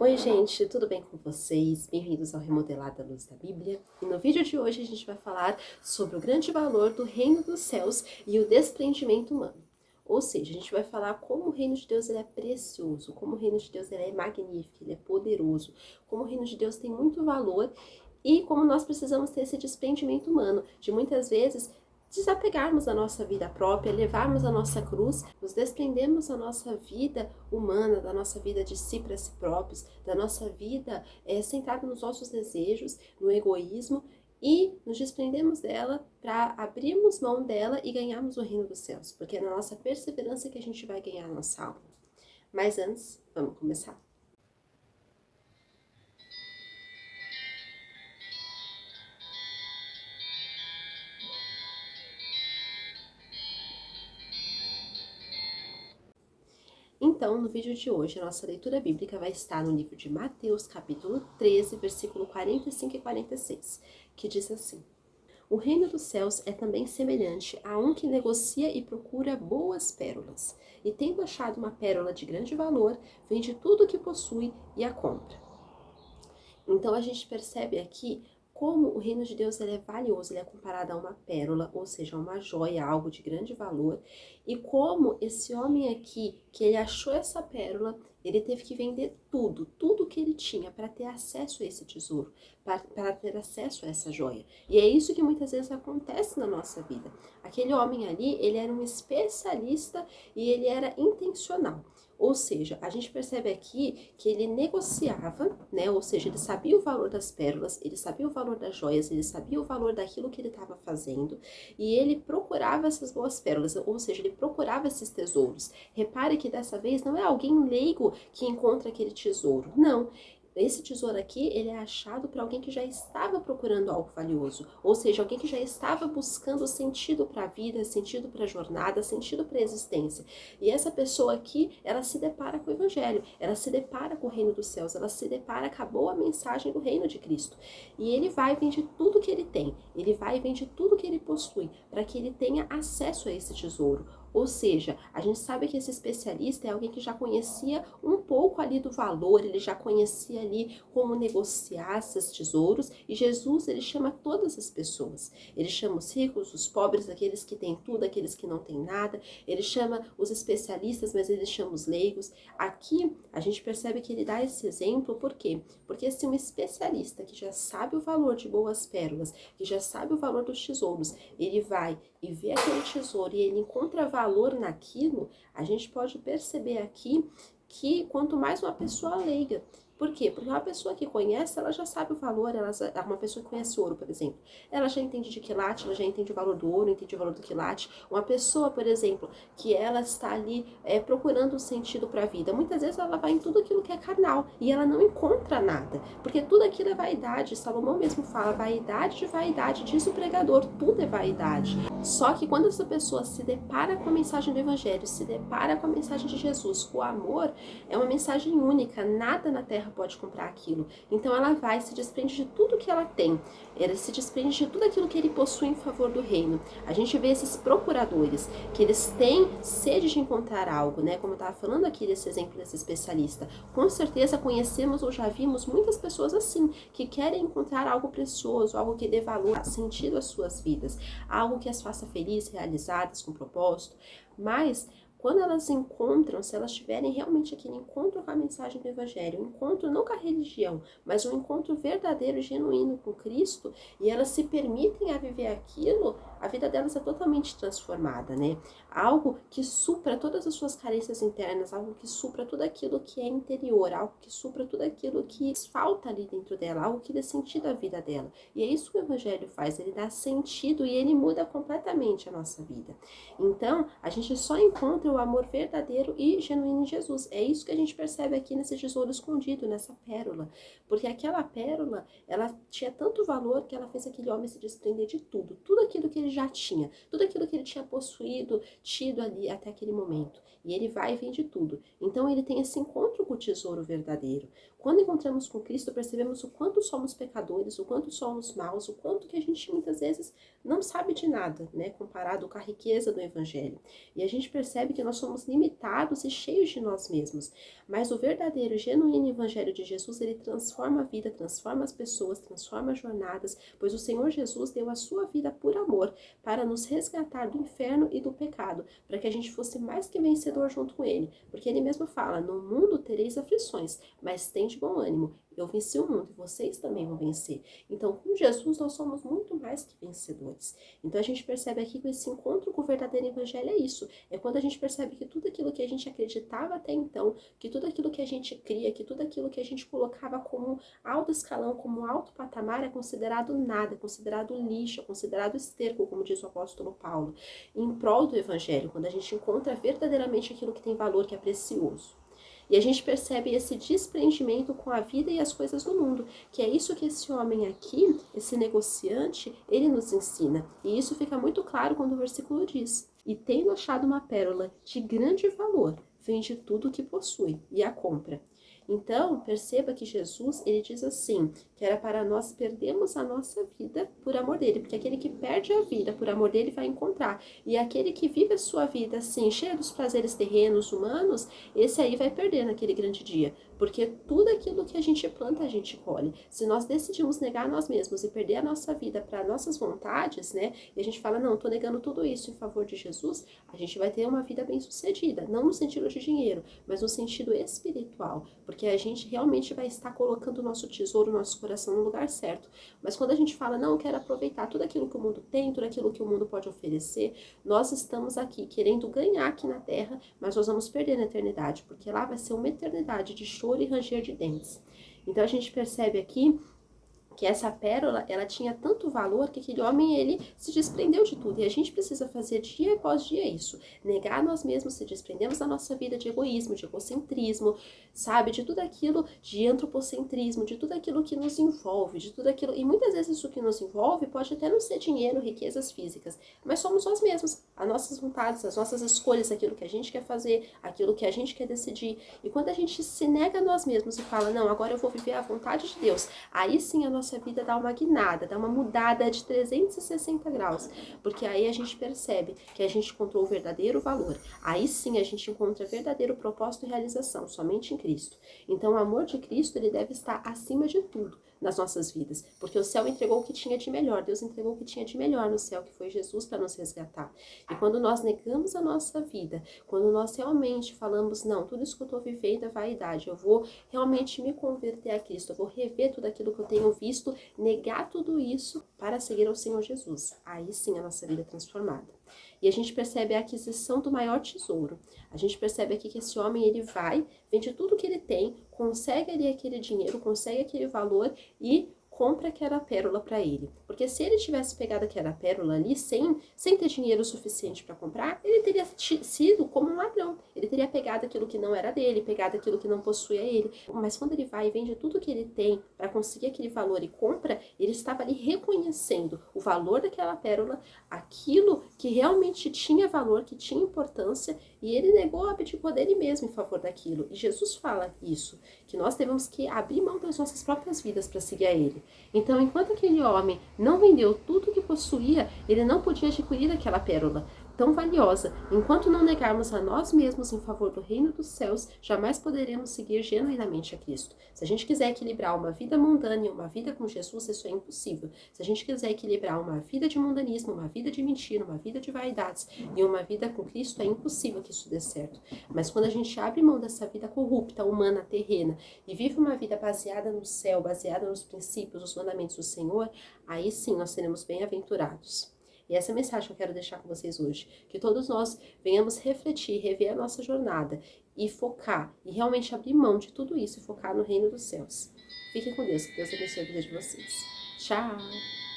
Oi gente, tudo bem com vocês? Bem-vindos ao Remodelado à Luz da Bíblia. E no vídeo de hoje a gente vai falar sobre o grande valor do reino dos céus e o desprendimento humano. Ou seja, a gente vai falar como o reino de Deus ele é precioso, como o reino de Deus ele é magnífico, ele é poderoso, como o reino de Deus tem muito valor e como nós precisamos ter esse desprendimento humano, de muitas vezes desapegarmos da nossa vida própria, levarmos a nossa cruz, nos desprendermos da nossa vida humana, da nossa vida de si para si próprios, da nossa vida centrada nos nossos desejos, no egoísmo, e nos desprendemos dela para abrirmos mão dela e ganharmos o reino dos céus, porque é na nossa perseverança que a gente vai ganhar a nossa alma. Mas antes, vamos começar. Então, no vídeo de hoje, a nossa leitura bíblica vai estar no livro de Mateus, capítulo 13, versículo 45 e 46, que diz assim: O reino dos céus é também semelhante a um que negocia e procura boas pérolas, e tendo achado uma pérola de grande valor, vende tudo o que possui e a compra. Então a gente percebe aqui como o reino de Deus ele é valioso, ele é comparado a uma pérola, ou seja, a uma joia, algo de grande valor, e como esse homem aqui, que ele achou essa pérola, ele teve que vender tudo que ele tinha para ter acesso a esse tesouro, para ter acesso a essa joia. E é isso que muitas vezes acontece na nossa vida. Aquele homem ali, ele era um especialista e ele era intencional. Ou seja, a gente percebe aqui que ele negociava, né? Ou seja, ele sabia o valor das pérolas, ele sabia o valor das joias, ele sabia o valor daquilo que ele estava fazendo e ele procurava essas boas pérolas, ou seja, ele procurava esses tesouros. Repare que dessa vez não é alguém leigo que encontra aquele tesouro, não. Esse tesouro aqui, ele é achado por alguém que já estava procurando algo valioso, ou seja, alguém que já estava buscando sentido para a vida, sentido para a jornada, sentido para a existência. E essa pessoa aqui, ela se depara com o evangelho, ela se depara com o reino dos céus, ela se depara com a boa mensagem do reino de Cristo. E ele vai e vende tudo que ele tem, ele vai e vende tudo que ele possui, para que ele tenha acesso a esse tesouro. Ou seja, a gente sabe que esse especialista é alguém que já conhecia um pouco ali do valor, ele já conhecia ali como negociar esses tesouros, e Jesus, ele chama todas as pessoas. Ele chama os ricos, os pobres, aqueles que têm tudo, aqueles que não têm nada. Ele chama os especialistas, mas ele chama os leigos. Aqui, a gente percebe que ele dá esse exemplo, por quê? Porque se um especialista que já sabe o valor de boas pérolas, que já sabe o valor dos tesouros, ele vai e vê aquele tesouro e ele encontra valor naquilo, a gente pode perceber aqui que quanto mais uma pessoa leiga. Por quê? Porque uma pessoa que conhece, ela já sabe o valor, uma pessoa que conhece ouro, por exemplo, ela já entende de quilate, ela já entende o valor do ouro, entende o valor do quilate. Uma pessoa, por exemplo, que ela está ali procurando um sentido para a vida, muitas vezes ela vai em tudo aquilo que é carnal e ela não encontra nada, porque tudo aquilo é vaidade. Salomão mesmo fala, vaidade de vaidade, diz o pregador, tudo é vaidade. Só que quando essa pessoa se depara com a mensagem do evangelho, se depara com a mensagem de Jesus, o amor é uma mensagem única, nada na terra pode comprar aquilo. Então ela vai, se desprende de tudo que ela tem, ela se desprende de tudo aquilo que ele possui em favor do reino. A gente vê esses procuradores, que eles têm sede de encontrar algo, né? Como eu estava falando aqui desse exemplo desse especialista. Com certeza conhecemos ou já vimos muitas pessoas assim, que querem encontrar algo precioso, algo que dê valor, sentido às suas vidas, algo que as faça felizes, realizadas, com propósito. Mas quando elas encontram, se elas tiverem realmente aquele encontro com a mensagem do evangelho, um encontro não com a religião, mas um encontro verdadeiro e genuíno com Cristo, e elas se permitem a viver aquilo, a vida delas é totalmente transformada, né? Algo que supra todas as suas carências internas, algo que supra tudo aquilo que é interior, algo que supra tudo aquilo que falta ali dentro dela, algo que dê sentido à vida dela. E é isso que o evangelho faz, ele dá sentido e ele muda completamente a nossa vida. Então, a gente só encontra o amor verdadeiro e genuíno em Jesus. É isso que a gente percebe aqui nesse tesouro escondido, nessa pérola. Porque aquela pérola, ela tinha tanto valor que ela fez aquele homem se desprender de tudo. Tudo aquilo que ele já tinha, tudo aquilo que ele tinha possuído, tido ali até aquele momento. E ele vai e vende tudo. Então ele tem esse encontro com o tesouro verdadeiro. Quando encontramos com Cristo, percebemos o quanto somos pecadores, o quanto somos maus, o quanto que a gente muitas vezes não sabe de nada, né? Comparado com a riqueza do evangelho. E a gente percebe que que nós somos limitados e cheios de nós mesmos. Mas o verdadeiro, genuíno evangelho de Jesus, ele transforma a vida, transforma as pessoas, transforma as jornadas, pois o Senhor Jesus deu a sua vida por amor, para nos resgatar do inferno e do pecado, para que a gente fosse mais que vencedor junto com ele. Porque ele mesmo fala, no mundo tereis aflições, mas tende bom ânimo. Eu venci o mundo e vocês também vão vencer. Então, com Jesus, nós somos muito mais que vencedores. Então, a gente percebe aqui que esse encontro com o verdadeiro evangelho é isso. É quando a gente percebe que tudo aquilo que a gente acreditava até então, que tudo aquilo que a gente cria, que tudo aquilo que a gente colocava como alto escalão, como alto patamar, é considerado nada, é considerado lixo, é considerado esterco, como diz o apóstolo Paulo, em prol do evangelho, quando a gente encontra verdadeiramente aquilo que tem valor, que é precioso. E a gente percebe esse desprendimento com a vida e as coisas do mundo, que é isso que esse homem aqui, esse negociante, ele nos ensina. E isso fica muito claro quando o versículo diz: e tendo achado uma pérola de grande valor, vende tudo o que possui e a compra. Então, perceba que Jesus, ele diz assim, que era para nós perdermos a nossa vida por amor dele, porque aquele que perde a vida por amor dele vai encontrar, e aquele que vive a sua vida assim, cheia dos prazeres terrenos, humanos, esse aí vai perder naquele grande dia, porque tudo aquilo que a gente planta, a gente colhe. Se nós decidimos negar nós mesmos e perder a nossa vida para nossas vontades, né, e a gente fala, não, tô negando tudo isso em favor de Jesus, a gente vai ter uma vida bem-sucedida, não no sentido de dinheiro, mas no sentido espiritual, porque a gente realmente vai estar colocando o nosso tesouro, o nosso coração no lugar certo. Mas quando a gente fala, não, eu quero aproveitar tudo aquilo que o mundo tem, tudo aquilo que o mundo pode oferecer, nós estamos aqui querendo ganhar aqui na terra, mas nós vamos perder na eternidade, porque lá vai ser uma eternidade de choro e ranger de dentes. Então a gente percebe aqui que essa pérola, ela tinha tanto valor que aquele homem, ele se desprendeu de tudo. E a gente precisa fazer dia após dia isso. Negar nós mesmos, se desprendemos da nossa vida de egoísmo, de egocentrismo, sabe? De tudo aquilo, de antropocentrismo, de tudo aquilo que nos envolve, de tudo aquilo... E muitas vezes isso que nos envolve pode até não ser dinheiro, riquezas físicas, mas somos nós mesmos, as nossas vontades, as nossas escolhas, aquilo que a gente quer fazer, aquilo que a gente quer decidir. E quando a gente se nega a nós mesmos e fala, não, agora eu vou viver a vontade de Deus, aí sim a nossa vida dá uma guinada, dá uma mudada de 360 graus, porque aí a gente percebe que a gente encontrou o verdadeiro valor, aí sim a gente encontra verdadeiro propósito e realização, somente em Cristo. Então o amor de Cristo, ele deve estar acima de tudo nas nossas vidas, porque o céu entregou o que tinha de melhor, Deus entregou o que tinha de melhor no céu, que foi Jesus para nos resgatar. E quando nós negamos a nossa vida, quando nós realmente falamos, não, tudo isso que eu estou vivendo é vaidade, eu vou realmente me converter a Cristo, eu vou rever tudo aquilo que eu tenho visto, negar tudo isso para seguir ao Senhor Jesus. Aí sim a nossa vida é transformada. E a gente percebe a aquisição do maior tesouro. A gente percebe aqui que esse homem, ele vai, vende tudo que ele tem, consegue ali aquele dinheiro, consegue aquele valor e compra aquela pérola para ele. Porque se ele tivesse pegado aquela pérola ali sem ter dinheiro suficiente para comprar, ele teria sido como um ladrão. Ele teria pegado aquilo que não era dele, pegado aquilo que não possuía ele. Mas quando ele vai e vende tudo que ele tem para conseguir aquele valor e compra, ele estava ali reconhecendo o valor daquela pérola, aquilo que realmente tinha valor, que tinha importância, e ele negou a abdicou dele mesmo em favor daquilo. E Jesus fala isso, que nós devemos que abrir mão das nossas próprias vidas para seguir a ele. Então, enquanto aquele homem não vendeu tudo que possuía, ele não podia adquirir aquela pérola tão valiosa. Enquanto não negarmos a nós mesmos em favor do reino dos céus, jamais poderemos seguir genuinamente a Cristo. Se a gente quiser equilibrar uma vida mundana e uma vida com Jesus, isso é impossível. Se a gente quiser equilibrar uma vida de mundanismo, uma vida de mentira, uma vida de vaidades e uma vida com Cristo, é impossível que isso dê certo. Mas quando a gente abre mão dessa vida corrupta, humana, terrena, e vive uma vida baseada no céu, baseada nos princípios, nos mandamentos do Senhor, aí sim nós seremos bem-aventurados. E essa é a mensagem que eu quero deixar com vocês hoje. Que todos nós venhamos refletir, rever a nossa jornada e focar, e realmente abrir mão de tudo isso e focar no reino dos céus. Fiquem com Deus, que Deus abençoe a vida de vocês. Tchau!